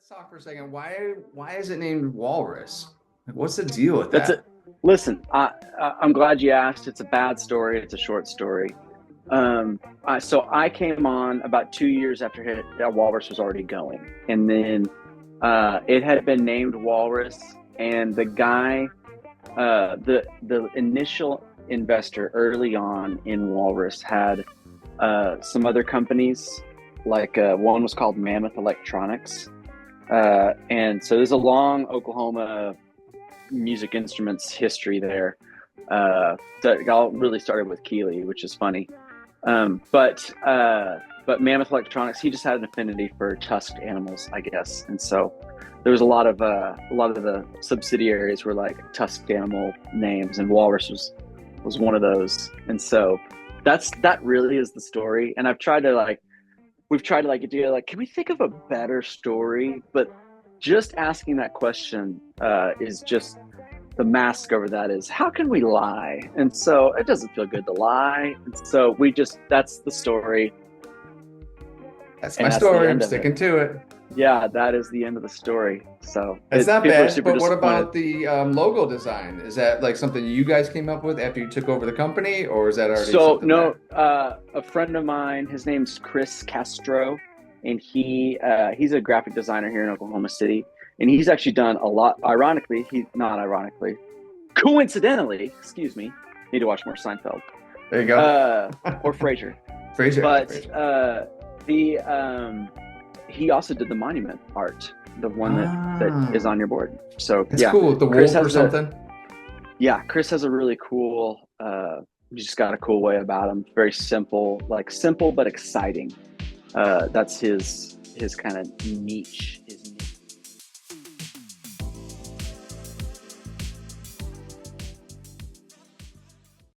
Stop for a second. Why is it named Walrus? Like, what's the deal with That's that? it. Listen, I'm glad you asked. It's a bad story. It's a short story. So I came on about 2 years after Walrus was already going, and then it had been named Walrus, and the guy, the initial investor early on in Walrus had some other companies, like one was called Mammoth Electronics, and so there's a long Oklahoma music instruments history there. That all really started with Keeley, which is funny. But Mammoth Electronics, he just had an affinity for tusked animals, I guess, and so there was a lot of the subsidiaries were like tusked animal names, and Walrus was one of those, and so that really is the story. And we've tried to do can we think of a better story? But just asking that question is just the mask over that is, how can we lie? And so it doesn't feel good to lie. And so that's the story. That's my story. I'm sticking to it. Yeah, that is the end of the story. So it's not bad. But what about the logo design? Is that like something you guys came up with after you took over the company, or is that already? So no, a friend of mine, his name's Chris Castro, and he's a graphic designer here in Oklahoma City, and he's actually done a lot. Coincidentally, excuse me, need to watch more Seinfeld. There you go. Or Frasier. But he also did the monument art, the one that is on your board. So it's cool with the wolf or something. Chris has a really cool. Just got a cool way about him. Very simple but exciting. That's his kind of niche.